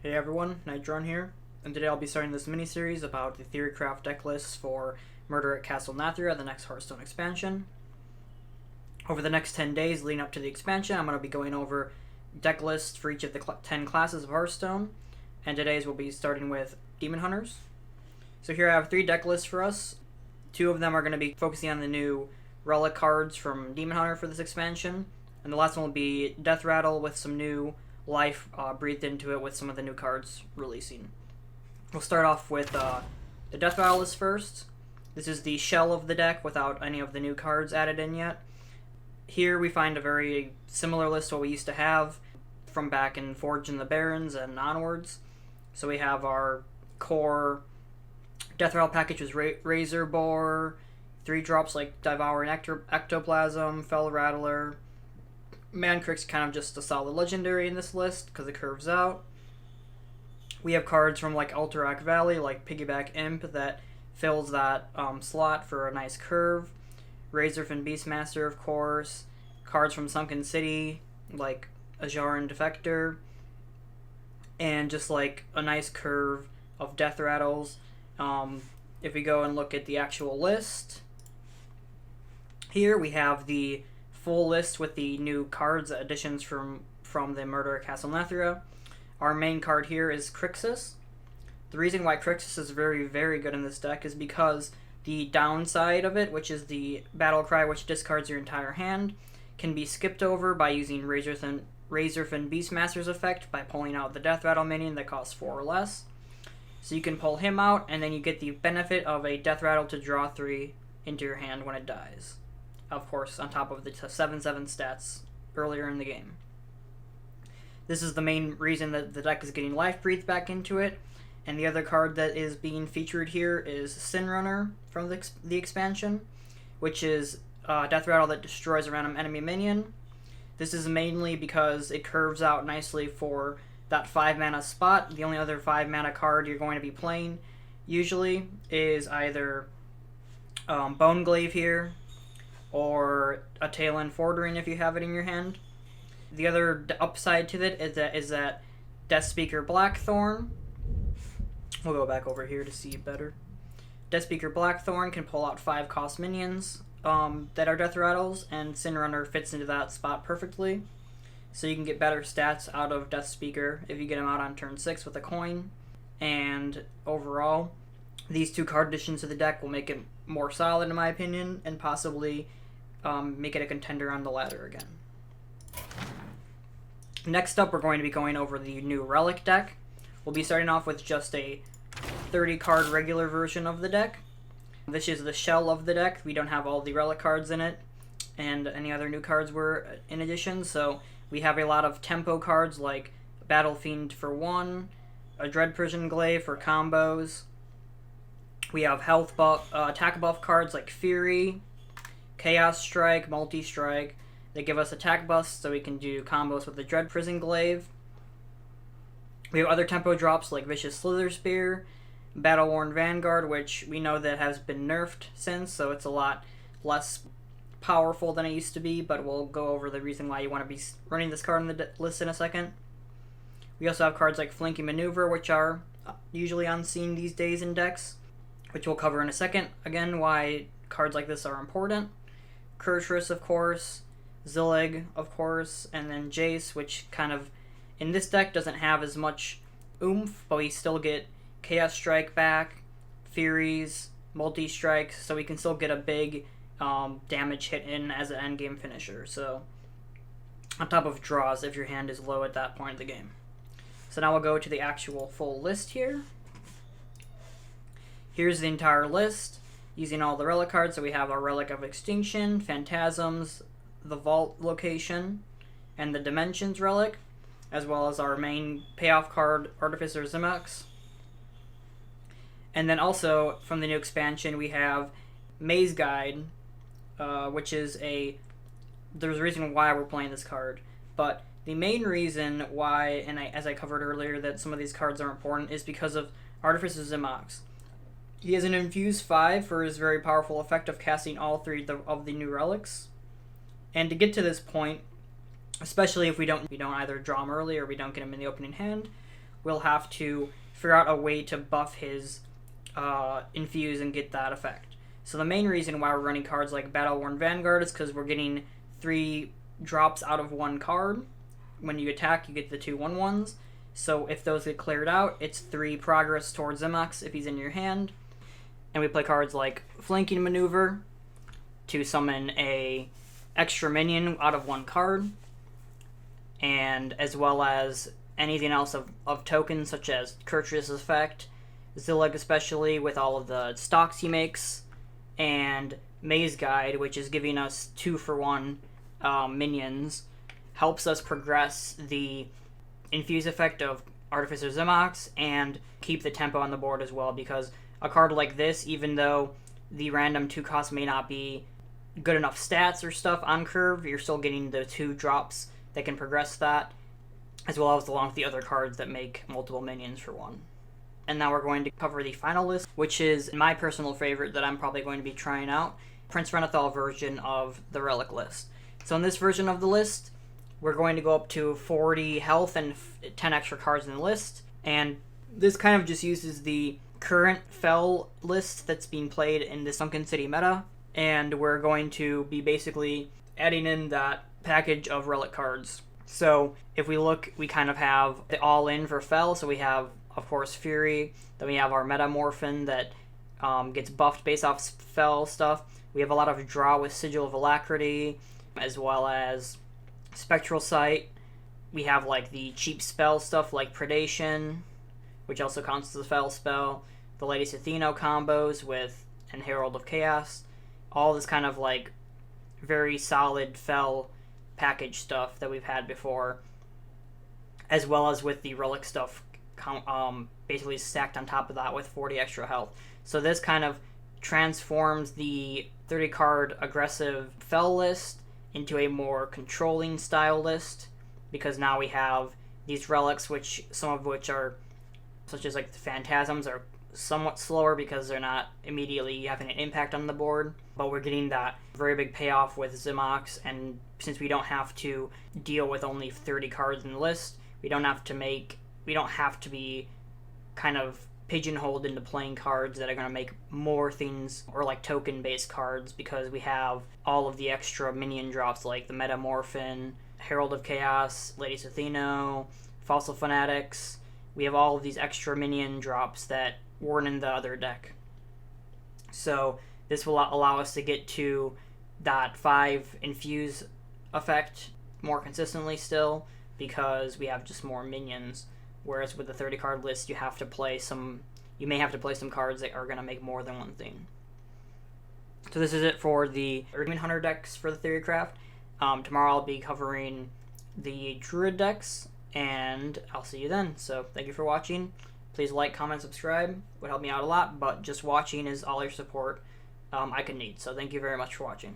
Hey everyone, Nitron here, and today I'll be starting this mini-series about the Theorycraft deck lists for Murder at Caste Nathria, the next Hearthstone expansion. Over the next 10 days leading up to the expansion, I'm going to be going over deck lists for each of the 10 classes of Hearthstone, and today's we'll be starting with Demon Hunters. So here I have 3 deck lists for us. 2 of them are going to be focusing on the new relic cards from Demon Hunter for this expansion, and the last one will be Death Rattle with some new life breathed into it with some of the new cards releasing. We'll start off with the Death Rattle list first. This is the shell of the deck without any of the new cards added in yet. Here we find a very similar list to what we used to have from back in Forge and the Barrens and onwards. So we have our core Death Rattle package with Razor Boar, 3 drops like Devouring Ectoplasm, Fell Rattler. Mancrick's kind of just a solid legendary in this list because it curves out. We have cards from like Alterac Valley, like Piggyback Imp, that fills that slot for a nice curve. Razorfin Beastmaster, of course. Cards from Sunken City, like Ajaran Defector. And just like a nice curve of Death Rattles. If we go and look at the actual list, here we have the full list with the new cards additions from the Murder at Caste Nathria. Our main card here is Crixus. The reason why Crixus is very, very good in this deck is because the downside of it, which is the Battle Cry, which discards your entire hand, can be skipped over by using Razorfin Beastmaster's effect by pulling out the Death Rattle minion that costs 4 or less. So you can pull him out, and then you get the benefit of a Death Rattle to draw 3 into your hand when it dies. Of course, on top of the 7/7 stats earlier in the game. This is the main reason that the deck is getting life breathed back into it. And the other card that is being featured here is Sin Runner from the expansion, which is Death Rattle that destroys a random enemy minion. This is mainly because it curves out nicely for that 5 mana spot. The only other 5 mana card you're going to be playing usually is either Bone Glaive here, or a Talon Fordring if you have it in your hand. The other upside to it is that Deathspeaker Blackthorn. We'll go back over here to see it better. Deathspeaker Blackthorn can pull out 5 cost minions that are Death Rattles, and Sin Runner fits into that spot perfectly. So you can get better stats out of Deathspeaker if you get him out on turn 6 with a coin. And overall, these 2 card additions to the deck will make it more solid in my opinion, and possibly make it a contender on the ladder again. Next up, we're going to be going over the new Relic deck. We'll be starting off with just a 30 card regular version of the deck. This is the shell of the deck. We don't have all the Relic cards in it, and any other new cards were in addition, so we have a lot of tempo cards like Battle Fiend for 1, a Dread Prison Glaive for combos. We have health buff, attack buff cards like Fury, Chaos Strike, Multi-Strike. They give us attack buffs so we can do combos with the Dread Prison Glaive. We have other tempo drops like Vicious Slither Spear, Battle Worn Vanguard, which we know that has been nerfed since, so it's a lot less powerful than it used to be, but we'll go over the reason why you want to be running this card in the list in a second. We also have cards like Flanky Maneuver, which are usually unseen these days in decks, which we'll cover in a second. Again, why cards like this are important. Kurtrus, of course, Zillig, of course, and then Jace, which kind of, in this deck, doesn't have as much oomph, but we still get Chaos Strike back, Furies, Multi-Strikes, so we can still get a big damage hit in as an endgame finisher, so on top of draws if your hand is low at that point of the game. So now we'll go to the actual full list here. Here's the entire list, using all the relic cards. So we have our Relic of Extinction, Phantasms, the Vault location, and the Dimensions Relic, as well as our main payoff card, Artificer Zimox. And then also, from the new expansion, we have Maze Guide, which is there's a reason why we're playing this card, but the main reason why, and as I covered earlier, that some of these cards are important is because of Artificer Zimox. He has an Infuse 5 for his very powerful effect of casting all 3 of the new relics. And to get to this point, especially if we don't either draw him early or we don't get him in the opening hand, we'll have to figure out a way to buff his infuse and get that effect. So the main reason why we're running cards like Battle-Worn Vanguard is because we're getting 3 drops out of 1 card. When you attack, you get the 2 1/1s. So if those get cleared out, it's 3 progress towards Zimox if he's in your hand. And we play cards like Flanking Maneuver to summon a extra minion out of 1 card, and as well as anything else of tokens such as Kurtrus' effect, Zillig especially with all of the stocks he makes, and Maze Guide, which is giving us 2-for-1 minions, helps us progress the infuse effect of Artificer Zimox and keep the tempo on the board as well, because a card like this, even though the random 2 cost may not be good enough stats or stuff on curve, you're still getting the 2 drops that can progress that, as well as along with the other cards that make multiple minions for 1. And now we're going to cover the final list, which is my personal favorite that I'm probably going to be trying out, Prince Renathal version of the Relic list. So in this version of the list, we're going to go up to 40 health and 10 extra cards in the list, and this kind of just uses the current Fel list that's being played in the Sunken City meta, and we're going to be basically adding in that package of Relic cards. So if we look, we kind of have the all-in for Fel, so we have, of course, Fury, then we have our Metamorphin that gets buffed based off Fel stuff. We have a lot of draw with Sigil of Alacrity, as well as Spectral Sight. We have like the cheap spell stuff like Predation, which also counts as a Fel spell. The Lady Atheno combos with and Herald of Chaos. All this kind of like very solid Fel package stuff that we've had before, as well as with the Relic stuff basically stacked on top of that with 40 extra health. So this kind of transforms the 30 card aggressive Fel list into a more controlling style list, because now we have these relics, which some of which are, such as like the Phantasms, are somewhat slower because they're not immediately having an impact on the board, but we're getting that very big payoff with Zimox, and since we don't have to deal with only 30 cards in the list, we don't have to be kind of pigeonholed into playing cards that are going to make more things, or like token based cards, because we have all of the extra minion drops like the Metamorphin, Herald of Chaos, Lady Atheno, Fossil Fanatics. We have all of these extra minion drops that weren't in the other deck. So this will allow us to get to that 5 infuse effect more consistently still, because we have just more minions. Whereas with the 30 card list, you may have to play some cards that are going to make more than one thing. So this is it for the Demon Hunter decks for the Theorycraft. Tomorrow I'll be covering the Druid decks, and I'll see you then. So thank you for watching. Please like, comment, subscribe. It would help me out a lot, but just watching is all your support I can need. So thank you very much for watching.